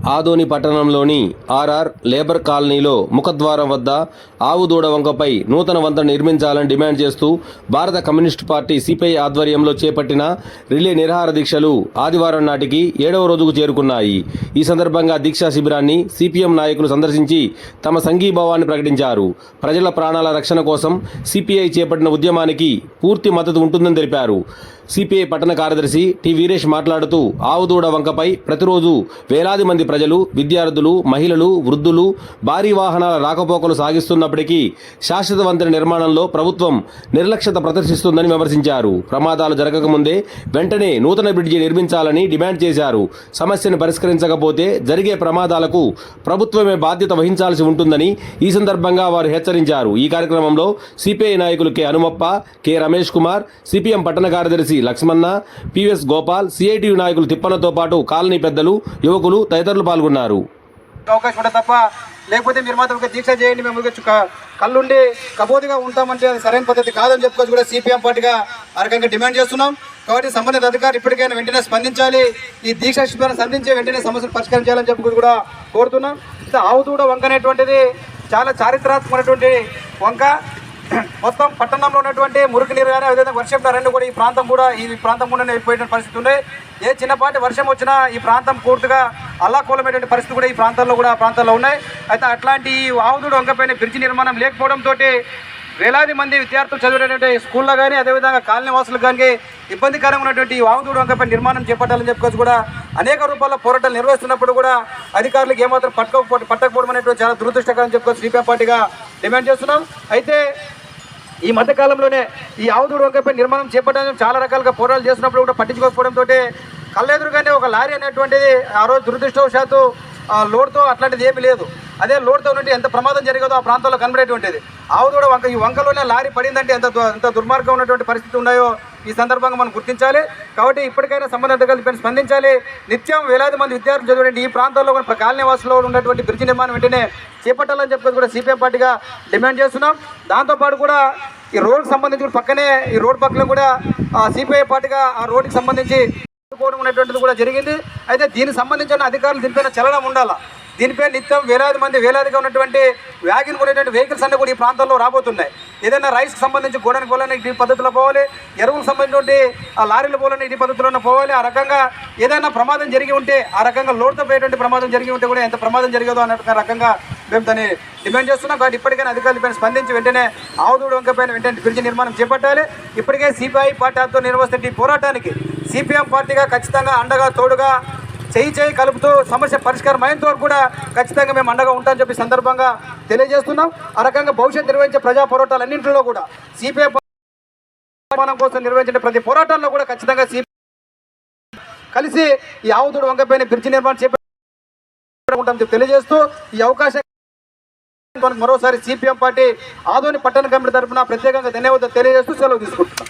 ఆదోని పట్టణంలోని RR labour కాలనీలో ముఖద్వారం వద్ద ఆవుదూడ వంకపై నూతన వంతెన నిర్మించాలని డిమాండ్ చేస్తూ భారత కమ్యూనిస్టు పార్టీ సిపిఐ ఆధ్వర్యంలో చేపట్టిన రిలే నిరాహార దీక్షలు ఆదివారం నాటికి 7వ రోజుకు చేరుకున్నాయి. ఈ సందర్భంగా దీక్షా శిబిరాన్ని సిపిఎం నాయకులు సందర్శించి తమ సంఘీభావాన్ని ప్రకటించారు. ప్రజల ప్రాణాల రక్షణ కోసం సిపిఐ చేపట్టిన ఉద్యమానికి పూర్తి మద్దతు ఉంటుందని తెలిపారు. సిపిఐ పట్టణ కార్యదర్శి టి వీరేష్ మాట్లాడుతూ ఆవుదూడ వంకపై ప్రతిరోజు వేలాది మంది ప్రజలు, విద్యార్థులు, మహిళలు, వృద్ధులు భారీ వాహనాల రాకపోకలు సాగిస్తున్నప్పటికీ శాశ్వత వంతెన నిర్మాణంలో ప్రభుత్వం నిర్లక్ష్యత ప్రదర్శిస్తుందని విమర్శించారు. ప్రమాదాలు జరగకముందే వెంటనే నూతన బ్రిడ్జి నిర్మించాలని డిమాండ్ చేశారు. సమస్యను పరిష్కరించకపోతే జరిగే ప్రమాదాలకు ప్రభుత్వమే బాధ్యత వహించాల్సి ఉంటుందని ఈ సందర్భంగా వారు హెచ్చరించారు. ఈ కార్యక్రమంలో సిపిఐ నాయకులు K Hanumappa, K Ramesh Kumar, CPM పట్టణ కార్యదర్శి లక్ష్మణ, పిఎస్ గోపాల్, సిఐటియు నాయకులు తిప్పనతో పాటు కాలనీ పెద్దలు, యువకులు తదితరులు పాల్గొన్నారు. అవకాశం ఉంటే తప్ప లేకపోతే మీరు మాత్రం దీక్ష చేయండి, మేము కళ్ళుండి కబోదిగా ఉంటామంటే అది సరైన పద్ధతి కాదని చెప్పుకోవచ్చు కూడా సిపిఎం పార్టీగా ఆ రకంగా డిమాండ్ చేస్తున్నాం. కాబట్టి సంబంధిత అధికారులు ఇప్పటికైనా వెంటనే స్పందించాలి, ఈ దీక్ష శిబిరాన్ని సంధించి వెంటనే సమస్యలు పరిష్కరించాలని చెప్పి కూడా కోరుతున్నాం. ఆవుదూడ వంక అనేటువంటిది చాలా చారిత్రాత్మకమైనటువంటి వంక. మొత్తం పట్టణంలో ఉన్నటువంటి మురికి నీరు కానీ అదేవిధంగా వర్షం కరెంటు కూడా ఈ ప్రాంతం కూడా వెళ్ళిపోయిన పరిస్థితి ఉంది. ఏ చిన్నపాటి వర్షం వచ్చినా ఈ ప్రాంతం పూర్తిగా అల్లాకోలమైనటువంటి పరిస్థితి కూడా ఈ ప్రాంతాల్లో ఉన్నాయి. అయితే అట్లాంటి ఆవుదూడ వంకపైన బ్రిడ్జి నిర్మాణం లేకపోవడంతో వేలాది మంది విద్యార్థులు చదివేటువంటి స్కూల్లో కానీ అదేవిధంగా కాలనీ వాసులకు కానీ ఇబ్బందికరంగా ఉన్నటువంటి ఈ ఆవుదూడ వంకపై నిర్మాణం చేపట్టాలని చెప్పుకోవచ్చు కూడా అనేక రూపాయల పోరాటాలు నిర్వహిస్తున్నప్పుడు కూడా అధికారులకు ఏమాత్రం పట్టకపోవడం అనేటువంటి చాలా దురదృష్టకరం చెప్పుకోవచ్చు సిపిఎం పార్టీగా డిమాండ్ చేస్తున్నాం. అయితే ఈ మధ్యకాలంలోనే ఈ ఆవుదూడ వంకపై నిర్మాణం చేపట్టడానికి చాలా రకాలుగా పోరాటాలు చేస్తున్నప్పుడు కూడా పట్టించుకోకపోవడంతో కళ్ళెదురుగానే ఒక లారీ అనేటువంటిది ఆ రోజు దురదృష్టవశాత్తు లోడ్తో అట్లాంటిది ఏమీ లేదు. అదే లోడ్తో నుండి ఎంత ప్రమాదం జరిగేదో ఆ ప్రాంతంలో కనబడేటువంటిది. ఆవుదూడ వంక ఈ వంకలోనే లారీ పడిందంటే ఎంత దుర్మార్గం ఉన్నటువంటి పరిస్థితి ఉన్నాయో ఈ సందర్భంగా మనం గుర్తించాలి. కాబట్టి ఇప్పటికైనా సంబంధిత అధికారులు స్పందించాలి. నిత్యం వేలాది మంది విద్యార్థులు చదివేటువంటి ఈ ప్రాంతాల్లో కూడా కాలనీ వాసులో ఉన్నటువంటి బ్రిడ్జి నిర్మాణం వెంటనే చేపట్టాలని చెప్పి కూడా సిపిఎం పార్టీగా డిమాండ్ చేస్తున్నాం. దాంతోపాటు కూడా ఈ రోడ్డుకు సంబంధించి పక్కనే ఈ రోడ్డు పక్కన కూడా సిపిఐ పార్టీగా ఆ రోడ్డుకి సంబంధించి ఉన్నటువంటిది కూడా జరిగింది. అయితే దీనికి సంబంధించిన అధికారులు దీనిపైన చలనం ఉండాలా. దీనిపై నిత్యం వేలాదిగా ఉన్నటువంటి వ్యాగిన్ కొనేటువంటి వెహికల్స్ అన్నీ కూడా ఈ ప్రాంతాల్లో రాబోతున్నాయి. ఏదైనా రైస్కి సంబంధించి గోడానికి పోవాలని ఇటు పద్ధతిలో పోవాలి, ఎరువులకు సంబంధించినటువంటి ఆ లారీలు పోవాలని ఇటు పద్ధతిలోనే పోవాలి. ఆ రకంగా ఏదైనా ప్రమాదం జరిగి ఉంటే ఆ రకంగా లోడ్తో పోయేటువంటి ప్రమాదం జరిగి ఉంటే కూడా ఎంత ప్రమాదం జరిగేదో అన్న రకంగా మేము దాన్ని డిమాండ్ చేస్తున్నాం. కాబట్టి ఇప్పటికైనా అధికారులపైన స్పందించి వెంటనే ఆవుదూడ వంకపైన వెంటనే బ్రిడ్జి నిర్మాణం చేపట్టాలి. ఇప్పటికే సిపిఐ పార్టీతో నిర్వహిస్తున్న ఈ పోరాటానికి సిపిఎం పార్టీగా ఖచ్చితంగా అండగా తోడుగా చేయి కలుపుతూ సమస్య పరిష్కారం అయినంత వరకు కూడా ఖచ్చితంగా మేము అండగా ఉంటామని చెప్పి సందర్భంగా తెలియజేస్తున్నాం. ఆ రకంగా భవిష్యత్తు నిర్వహించే ప్రజా పోరాటాలన్నింటిలో కూడా సిపిఐ నిర్మాణం కోసం నిర్వహించే ప్రతి పోరాటాల్లో కూడా ఖచ్చితంగా కలిసి ఈ ఆవుదూడ వంకపైన బ్రిడ్జి నిర్మాణం చేపట్టాలని తెలియజేస్తూ ఈ అవకాశం మరోసారి సిపిఎం పార్టీ ఆదోని పట్టణ కమిటీ తరఫున ప్రత్యేకంగా ధన్యవాదాలు తెలియజేస్తూ సెలవు తీసుకుంటున్నాం.